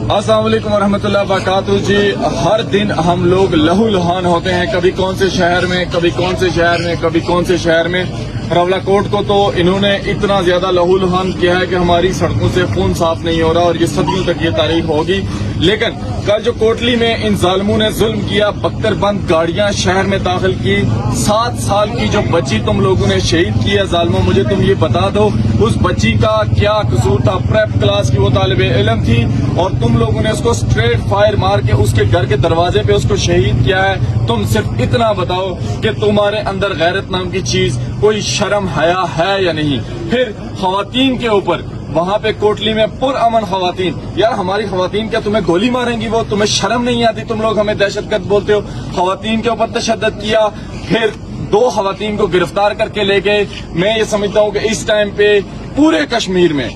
अस्सलाम वालेकुम रहमतुल्लाहि व बरकातहू जी। हर दिन हम लोग लहू लुहान होते हैं, कभी कौन से शहर में, कभी कौन से शहर में, कभी कौन से शहर में। रावलाकोट को तो इन्होंने इतना ज्यादा लहू लुहान किया है कि हमारी सड़कों से खून साफ नहीं हो रहा और ये सदियों तक ये तारीख होगी। लेकिन कल जो कोटली में इन जालिमों ने जुल्म किया, बख्तरबंद गाड़ियां शहर में दाखिल की, 7 साल की जो बच्ची तुम लोगों ने शहीद की है जालिमों, मुझे तुम ये बता दो उस बच्ची का क्या कसूर था। प्रेप क्लास की वो तालिबे इल्म थी और तुम लोगों ने उसको स्ट्रेट फायर मार के उसके घर के दरवाजे पे उसको शहीद किया है। तुम सिर्फ इतना बताओ कि तुम्हारे अंदर गैरत नाम की चीज, कोई शर्म हया है या नहीं। फिर खवातीन के ऊपर वहाँ पे कोटली में पुरअमन खवातीन, यार हमारी खवातीन क्या तुम्हें गोली मारेंगी? वो तुम्हें शर्म नहीं आती? तुम लोग हमें दहशतगर्द बोलते हो। खवातीन के ऊपर तशद्दुद किया, फिर 2 खवातीन को गिरफ्तार करके ले गए। मैं ये समझता हूँ कि इस टाइम पे पूरे कश्मीर में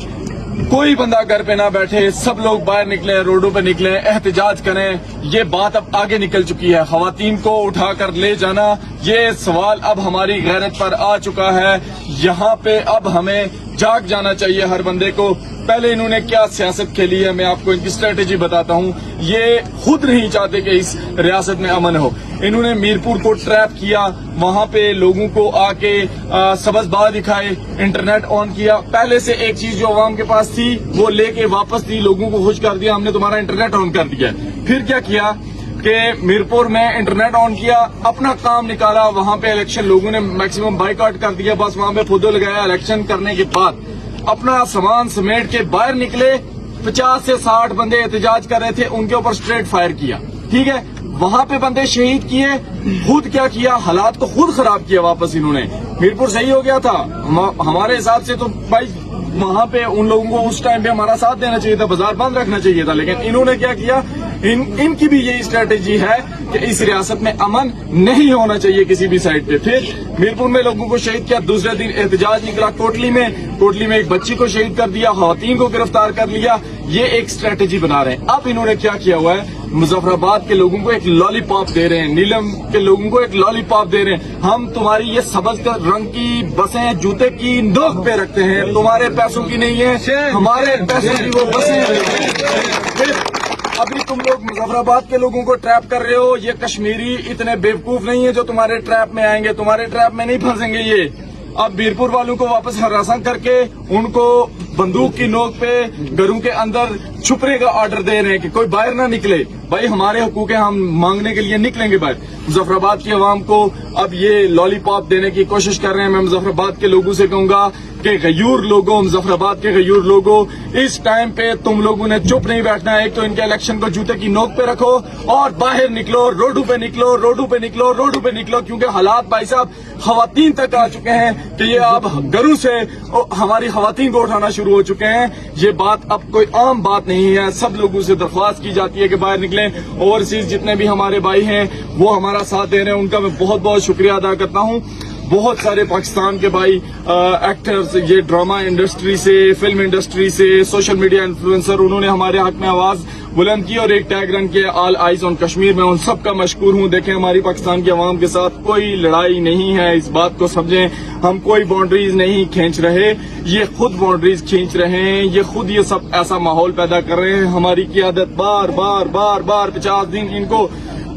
कोई बंदा घर पे ना बैठे, सब लोग बाहर निकले, रोडों पे निकले, एहतजाज करें। ये बात अब आगे निकल चुकी है। खवातीन को उठाकर ले जाना, ये सवाल अब हमारी गैरत पर आ चुका है। यहाँ पे अब हमें जाग जाना चाहिए हर बंदे को। पहले इन्होंने क्या सियासत खेली है, मैं आपको इनकी स्ट्रेटेजी बताता हूँ। ये खुद नहीं चाहते कि इस रियासत में अमन हो। इन्होंने मीरपुर को ट्रैप किया, वहाँ पे लोगों को आके सबज़बाज़ दिखाए, इंटरनेट ऑन किया। पहले से एक चीज जो अवाम के पास थी वो लेके वापस थी, लोगों को खुश कर दिया, हमने तुम्हारा इंटरनेट ऑन कर दिया। फिर क्या किया कि मीरपुर में इंटरनेट ऑन किया, अपना काम निकाला, वहाँ पे इलेक्शन लोगों ने मैक्सिमम बाइकआउट कर दिया, बस वहाँ पे फुदो लगाया। इलेक्शन करने के बाद अपना सामान समेट के बाहर निकले, 50 से 60 बंदे एहतजाज कर रहे थे, उनके ऊपर स्ट्रेट फायर किया। ठीक है, वहाँ पे बंदे शहीद किए। खुद क्या किया, हालात को खुद खराब किया वापस इन्होंने। मीरपुर सही हो गया था हमारे हिसाब से तो भाई, वहाँ पे उन लोगों को उस टाइम पे हमारा साथ देना चाहिए था, बाजार बंद रखना चाहिए था। लेकिन इन्होंने क्या किया, इनकी भी यही स्ट्रेटेजी है कि इस रियासत में अमन नहीं होना चाहिए किसी भी साइड पे। फिर मीरपुर में लोगों को शहीद किया, दूसरे दिन एहतजाज निकला कोटली में एक बच्ची को शहीद कर दिया, खवातीन को गिरफ्तार कर लिया। ये एक स्ट्रेटेजी बना रहे हैं। अब इन्होंने क्या किया हुआ है, मुजफ्फराबाद के लोगों को एक लॉलीपॉप दे रहे हैं, नीलम के लोगों को एक लॉलीपॉप दे रहे हैं। हम तुम्हारी ये सब्ज रंग की बसें जूते की नोक पे रखते हैं, तुम्हारे पैसों की नहीं है, हमारे पैसों की वो बसें। अभी तुम लोग मुजफ्फराबाद के लोगों को ट्रैप कर रहे हो। ये कश्मीरी इतने बेवकूफ नहीं है जो तुम्हारे ट्रैप में आएंगे, तुम्हारे ट्रैप में नहीं फंसेंगे ये। अब मीरपुर वालों को वापस हरासा करके उनको बंदूक की नोक पे घरों के अंदर छुपने का ऑर्डर दे रहे हैं कि कोई बाहर ना निकले। भाई हमारे हकूक हम मांगने के लिए निकलेंगे बाहर। मुजफ्फराबाद की आवाम को अब ये लॉलीपॉप देने की कोशिश कर रहे हैं। मैं मुजफ्फराबाद के लोगों से कहूंगा कि गयूर लोगों, मुजफ्फराबाद के गयूर लोगों, इस टाइम पे तुम लोगों ने चुप नहीं बैठना है। एक तो इनके इलेक्शन को जूते की नोक पे रखो और बाहर निकलो, रोडों पे निकलो, रोडों पे निकलो, रोडों पे निकलो। क्योंकि हालात भाई साहब खवातीन तक आ चुके हैं कि ये अब घरों से हमारी खवातीन को उठाना शुरू हो चुके हैं। ये बात अब कोई आम बात नहीं है। सब लोगों से दरख्वास्त की जाती है कि बाहर निकलें। ओवरसीज जितने भी हमारे भाई हैं वो हमारा साथ दे रहे हैं, उनका मैं बहुत बहुत शुक्रिया अदा करता हूँ। बहुत सारे पाकिस्तान के भाई एक्टर्स, ये ड्रामा इंडस्ट्री से, फिल्म इंडस्ट्री से, सोशल मीडिया इन्फ्लुएंसर, उन्होंने हमारे हक में आवाज बुलंद की और एक टैग रन किया, ऑल आइज ऑन कश्मीर। में उन सब का मशकूर हूँ। देखें, हमारी पाकिस्तान की आवाम के साथ कोई लड़ाई नहीं है, इस बात को समझें। हम कोई बाउंड्रीज नहीं खींच रहे, ये खुद बाउंड्रीज खींच रहे हैं। ये खुद ये सब ऐसा माहौल पैदा कर रहे हैं। हमारी क़ियादत बार बार 50 दिन इनको,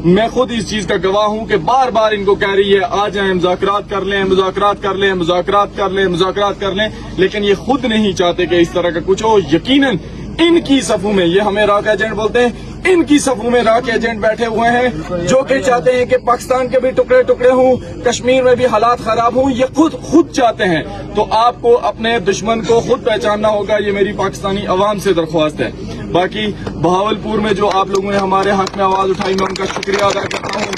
मैं खुद इस चीज का गवाह हूं कि बार बार इनको कह रही है आ जाएं, मुज़ाकरात कर लें, मुज़ाकरात कर लें, मुज़ाकरात कर लें, मुज़ाकरात कर लें। लेकिन ये खुद नहीं चाहते कि इस तरह का कुछ हो। यकीनन इनकी सफों में, ये हमें राक एजेंट बोलते हैं, इनकी सफों में राक एजेंट बैठे हुए हैं जो कि चाहते हैं कि पाकिस्तान के भी टुकड़े टुकड़े हों, कश्मीर में भी हालात खराब हों। ये खुद चाहते हैं। तो आपको अपने दुश्मन को खुद पहचानना होगा। ये मेरी पाकिस्तानी अवाम से दरख्वास्त है। बाकी बहावलपुर में जो आप लोगों ने हमारे हक में आवाज उठाई, मैं उनका शुक्रिया अदा करता हूँ।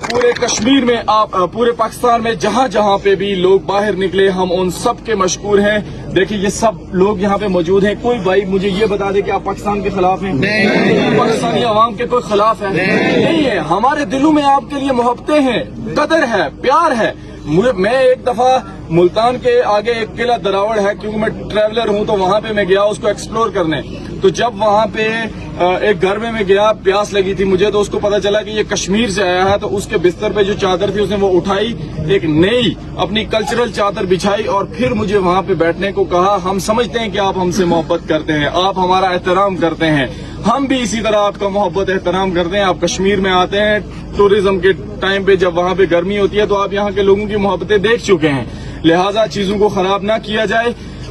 पूरे कश्मीर में, आप पूरे पाकिस्तान में जहाँ जहाँ पे भी लोग बाहर निकले, हम उन सब के मशकूर हैं। देखिए, ये सब लोग यहाँ पे मौजूद हैं। कोई भाई मुझे ये बता दे कि आप पाकिस्तान के खिलाफ हैं? नहीं। पाकिस्तानी अवाम के कोई खिलाफ है? नहीं है। हमारे दिलों में आपके लिए मोहब्बतें हैं, कदर है, प्यार है। मैं एक दफा मुल्तान के आगे एक किला दरावड़ है, क्योंकि मैं ट्रैवलर हूँ, तो वहाँ पे मैं गया उसको एक्सप्लोर करने। तो जब वहाँ पे एक घर में मैं गया, प्यास लगी थी मुझे, तो उसको पता चला कि ये कश्मीर से आया है। तो उसके बिस्तर पे जो चादर थी उसने वो उठाई, एक नई अपनी कल्चरल चादर बिछाई और फिर मुझे वहाँ पे बैठने को कहा। हम समझते हैं कि आप हमसे मोहब्बत करते हैं, आप हमारा एहतराम करते हैं, ہم بھی اسی طرح آپ کا محبت احترام کرتے ہیں. آپ کشمیر میں آتے ہیں ٹوریزم کے ٹائم پہ, جب وہاں پہ گرمی ہوتی ہے تو آپ یہاں کے لوگوں کی محبتیں دیکھ چکے ہیں. لہٰذا چیزوں کو خراب نہ کیا جائے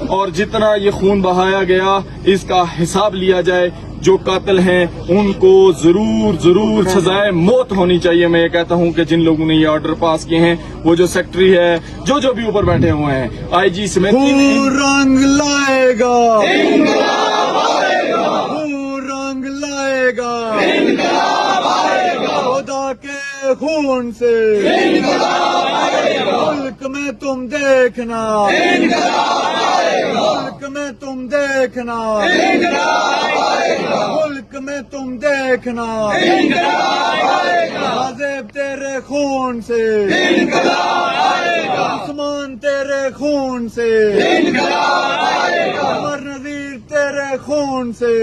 اور جتنا یہ خون بہایا گیا اس کا حساب لیا جائے. جو قاتل ہیں ان کو ضرور سزائے موت ہونی چاہیے. میں یہ کہتا ہوں کہ جن لوگوں نے یہ آرڈر پاس کیے ہیں, وہ جو سیکٹری ہے, جو بھی اوپر بیٹھے ہوئے ہیں, آئی جی سمیت رنگ لائے گا, رنگ لائے گا, خدا کے خون سے ملک میں تم دیکھنا, ملک میں تم دیکھنا, ملک میں تم دیکھنا, عذاب تیرے خون سے, عثمان تیرے خون سے, عمر نذیر تیرے خون سے,